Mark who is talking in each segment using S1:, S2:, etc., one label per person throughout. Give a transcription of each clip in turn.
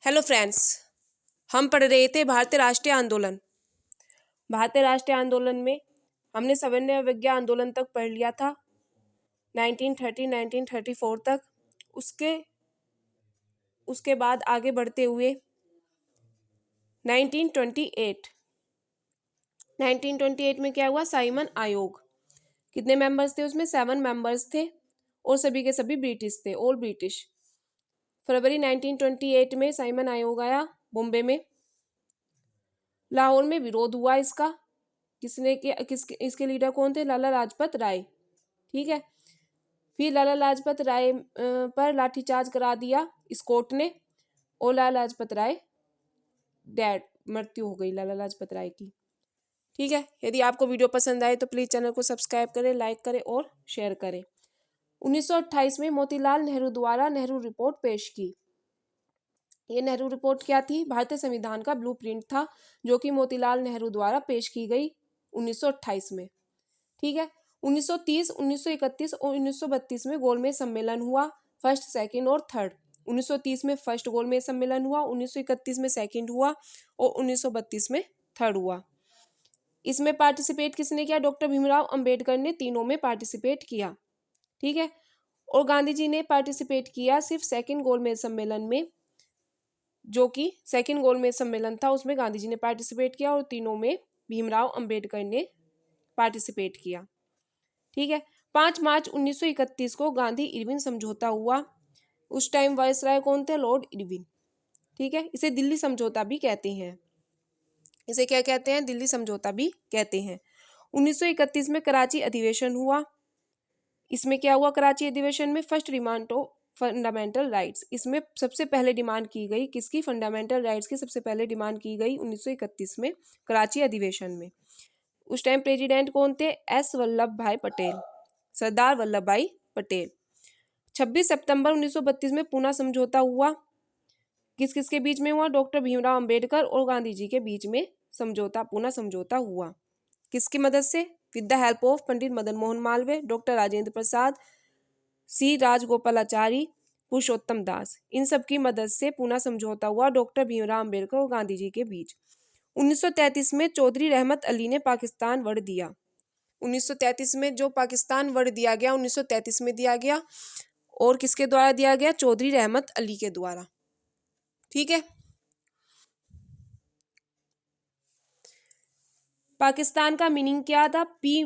S1: Hello friends, हम पढ़ रहे थे भारतीय राष्ट्रीय आंदोलन। भारतीय राष्ट्रीय आंदोलन में हमने सविनय अवज्ञा आंदोलन तक पढ़ लिया था, 1930-1934 तक। उसके बाद आगे बढ़ते हुए 1928 में क्या हुआ? साइमन आयोग। कितने मेंबर्स थे उसमें? 7 मेंबर्स थे और सभी के सभी ब्रिटिश थे, ऑल ब्रिटिश। फरवरी 1928 में साइमन आयोग आया बॉम्बे में। लाहौर में विरोध हुआ इसका। इसके लीडर कौन थे? लाला लाजपत राय। ठीक है, फिर लाला लाजपत राय पर लाठीचार्ज करा दिया इस कोर्ट ने और लाला लाजपत राय मृत्यु हो गई लाला लाजपत राय की। ठीक है, यदि आपको वीडियो पसंद आए तो प्लीज चैनल को सब्सक्राइब करें, लाइक करें और शेयर करें। 1928 में मोतीलाल नेहरू द्वारा नेहरू रिपोर्ट पेश की। ये नेहरू रिपोर्ट क्या थी? भारतीय संविधान का ब्लूप्रिंट था, जो कि मोतीलाल नेहरू द्वारा पेश की गई 1928 में। ठीक है, 1930, 1931 और 1932 में गोलमेज सम्मेलन हुआ, फर्स्ट, सेकंड और थर्ड। 1930 में फर्स्ट गोलमेज सम्मेलन हुआ, 1931 में सेकंड हुआ और 1932 में थर्ड हुआ। इसमें पार्टिसिपेट किसने किया? डॉक्टर भीमराव अंबेडकर ने तीनों में पार्टिसिपेट किया। ठीक है, और गांधी जी ने पार्टिसिपेट किया सिर्फ सेकंड गोलमेज सम्मेलन में, जो कि सेकंड गोलमेज सम्मेलन था, उसमें गांधी जी ने पार्टिसिपेट किया और तीनों में भीमराव अंबेडकर ने पार्टिसिपेट किया। ठीक है, 5 मार्च 1931 को गांधी इरविन समझौता हुआ। उस टाइम वायसराय कौन थे? Lord Irwin. ठीक है, इसे दिल्ली समझौता भी कहते हैं। इसे क्या कहते हैं? दिल्ली समझौता भी कहते हैं। 1931 में कराची अधिवेशन हुआ। इसमें क्या हुआ? कराची अधिवेशन में first demand of fundamental rights. इसमें सबसे पहले डिमांड की गई किसकी? फंडामेंटल राइट्स की सबसे पहले डिमांड की गई 1931 में कराची अधिवेशन में। उस टाइम प्रेसिडेंट कौन थे? एस वल्लभ भाई पटेल, सरदार वल्लभ भाई पटेल। 26 सितंबर 1932 में पूना समझौता हुआ। किस किस के बीच में हुआ? डॉक्टर भीमराव अंबेडकर और गांधी जी के बीच में समझौता, पूना समझौता हुआ। किसकी मदद से? With the help of Pandit Madan Mohan Malviya, doctor Rajendra Prasad, C Rajagopalachari, Purushottam Das, इन सब की मदद से पूना समझौता हुआ डॉक्टर भीमराव अंबेडकर और गांधी जी के बीच। 1933 में चौधरी रहमत अली ने पाकिस्तान वर्ड दिया। 1933 में जो पाकिस्तान वर्ड दिया गया 1933 में दिया गया, और किसके द्वारा दिया गया? चौधरी रहमत अली के द्वारा। ठीक है, पाकिस्तान का मीनिंग क्या था? पी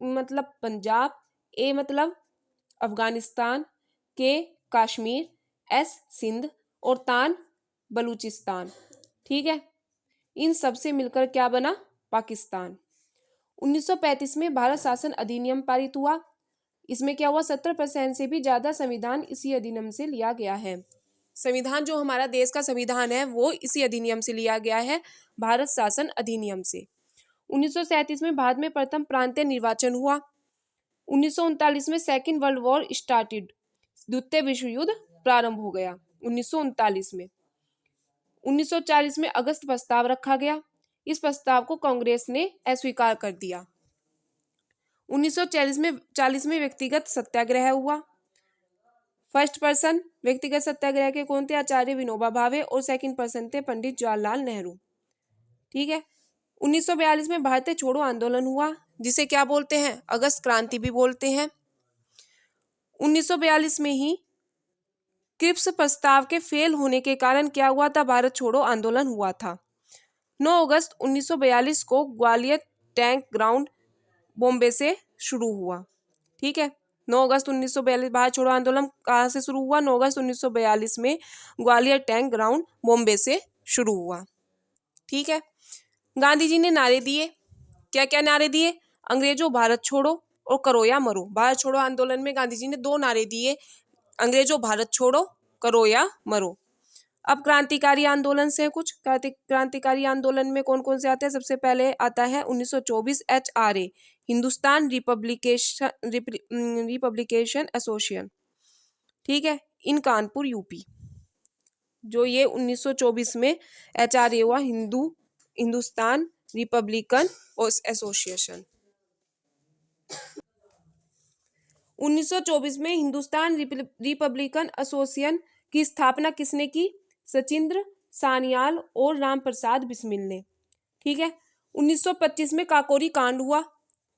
S1: मतलब पंजाब, ए मतलब अफगानिस्तान, के कश्मीर, एस सिंध और तान बलूचिस्तान। ठीक है, इन सब से मिलकर क्या बना? पाकिस्तान। 1935 में भारत शासन अधिनियम पारित हुआ। इसमें क्या हुआ? 70% से भी ज्यादा संविधान इसी अधिनियम से लिया गया है। संविधान जो हमारा देश का संविधान है वो इसी अधिनियम से लिया गया है, भारत शासन अधिनियम से। 1937 में भारत में प्रथम प्रांतीय निर्वाचन हुआ। 1939 में सेकेंड वर्ल्ड वॉर स्टार्टेड, द्वितीय विश्व युद्ध प्रारंभ हो गया 1939 में। 1940 में अगस्त प्रस्ताव रखा गया। इस प्रस्ताव को कांग्रेस ने अस्वीकार कर दिया। 1940 में व्यक्तिगत सत्याग्रह हुआ। फर्स्ट पर्सन व्यक्तिगत सत्याग्रह के कौन थे? आचार्य विनोबा भावे, और सेकंड पर्सन थे पंडित जवाहरलाल नेहरू। ठीक है, 1942 में भारतीय छोड़ो आंदोलन हुआ, जिसे क्या बोलते हैं? अगस्त क्रांति भी बोलते हैं। 1942 में ही क्रिप्स प्रस्ताव के फेल होने के कारण क्या हुआ था? भारत छोड़ो आंदोलन हुआ था। 9 अगस्त 1942 को ग्वालियर टैंक ग्राउंड बॉम्बे से शुरू हुआ। ठीक है, 9 अगस्त 1942 भारत छोड़ो आंदोलन कहाँ से शुरू हुआ? 9 अगस्त 1942 में ग्वालियर टैंक ग्राउंड बॉम्बे से शुरू हुआ। ठीक है, गांधी जी ने नारे दिए। क्या क्या नारे दिए? अंग्रेजों भारत छोड़ो और करो या मरो। भारत छोड़ो आंदोलन में गांधी जी ने 2 नारे दिए, अंग्रेजों भारत छोड़ो, करो या मरो। अब क्रांतिकारी आंदोलन से कुछ क्रांतिकारी आंदोलन में कौन कौन से आते हैं? सबसे पहले आता है 1924 HRA, हिंदुस्तान रिपब्लिकेशन एसोसिएशन। ठीक है, इन कानपुर यूपी। जो ये 1924 में HRA हुआ, हिंदुस्तान रिपब्लिकन एसोसिएशन। 1924 में हिंदुस्तान रिपब्लिकन एसोसिएशन की स्थापना किसने की? सचिंद्र सान्याल और राम प्रसाद बिस्मिल ने। ठीक है। 1925 में काकोरी कांड हुआ।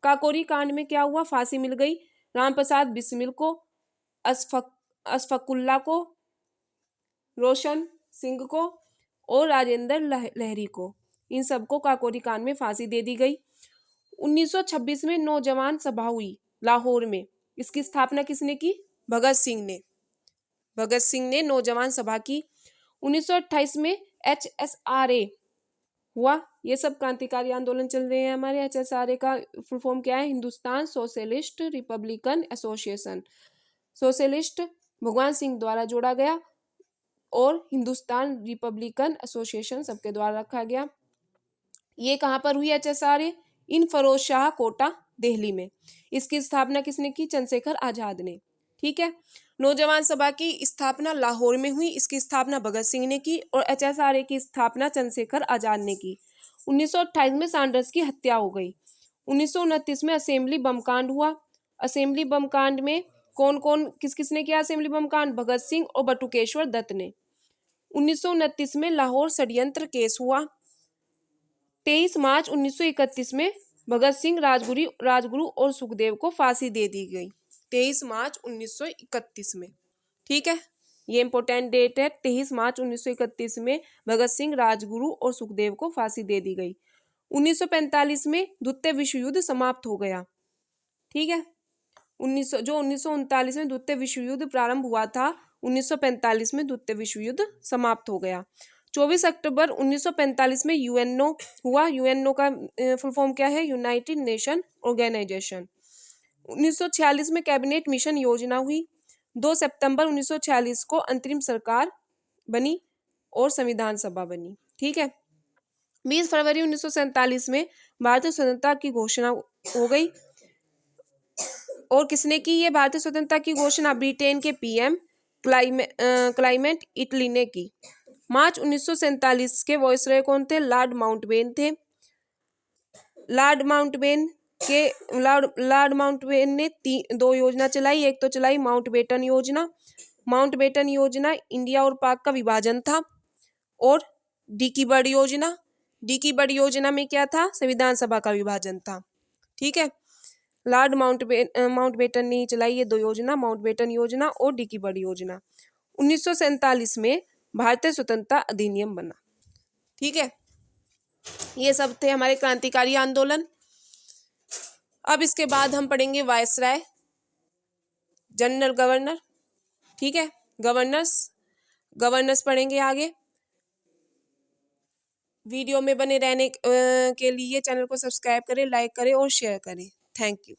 S1: काकोरी कांड में क्या हुआ? फांसी मिल गई राम प्रसाद बिस्मिल को, अशफकुल्ला को, रोशन सिंह को और राजेंद्र लहरी को। इन सबको काकोरी कांड में फांसी दे दी गई। 1926 में नौजवान सभा हुई लाहौर में। इसकी स्थापना किसने की? भगत सिंह ने। भगत सिंह ने नौजवान सभा की। 1928 में HSRA हुआ। ये सब क्रांतिकारी आंदोलन चल रहे हैं हमारे। HSRA का फुल फॉर्म क्या है? Hindustan socialist Republican association. Socialist भगवान सिंह द्वारा जोड़ा गया और हिंदुस्तान रिपब्लिकन एसोसिएशन सबके द्वारा रखा गया। ये कहाँ पर हुई HSRA? इन फरोज शाह कोटा, दिल्ली में। इसकी स्थापना किसने की? चंद्रशेखर आजाद ने। ठीक है। नौजवान सभा की स्थापना लाहौर में हुई। इसकी स्थापना भगत सिंह ने की और HSRA की स्थापना चंद्रशेखर आजाद ने की। 1928 में सैंडर्स की हत्या हो गई। 1929 में असेंबली बम कांड हुआ। असेंबली बम कांड में कौन कौन किसने किया असेंबली बम कांड? भगत सिंह और बटुकेश्वर दत्त ने। 1929 में लाहौर षड्यंत्र केस हुआ। 23 मार्च 1931 में भगत सिंह, राजगुरु और सुखदेव को फांसी दे दी गई। 23 मार्च 1931 में। ठीक है। ये इंपॉर्टेंट डेट है। 23 मार्च 1931 में भगत सिंह, राजगुरु और सुखदेव को फांसी दे दी गई। 1945 में द्वितीय विश्व युद्ध समाप्त हो गया। ठीक है। 1939 में द्वितीय विश्व युद्ध प्रारंभ हुआ था, 1945 में द्वितीय विश्व युद्ध समाप्त हो गया। 24 अक्टूबर 1945 में यूएनओ हुआ। यूएनओ का फुल फॉर्म क्या है? United nation organisation. 1946 में कैबिनेट मिशन योजना हुई। 2 सितंबर 1946 को अंतरिम सरकार बनी और संविधान सभा बनी। ठीक है। 20 फरवरी 1947 में भारतीय स्वतंत्रता की घोषणा हो गई। और किसने की ये भारतीय स्वतंत्रता की घोषणा? ब्रिटेन के PM क्लाइमेट इटली ने की। मार्च 1947 के वॉइसरॉय कौन थे? लॉर्ड माउंटबेटन थे। लॉर्ड माउंटबेटन ने 2 योजना चलाई। एक तो चलाई माउंटबेटन योजना। माउंटबेटन योजना इंडिया और पाक का विभाजन था। और डिकी बर्ड योजना। डिकी बर्ड योजना में क्या था? संविधान सभा का विभाजन था। ठीक है। लॉर्ड माउंटबेटन ने चलाई ये 2 योजना, माउंटबेटन योजना और डिकी बर्ड योजना। 1947 में भारतीय स्वतंत्रता अधिनियम बना। ठीक है। ये सब थे हमारे क्रांतिकारी आंदोलन। अब इसके बाद हम पढ़ेंगे वायसराय, जनरल गवर्नर। ठीक है। गवर्नर्स पढ़ेंगे आगे। वीडियो में बने रहने के लिए चैनल को सब्सक्राइब करें, लाइक करें और शेयर करें। Thank you.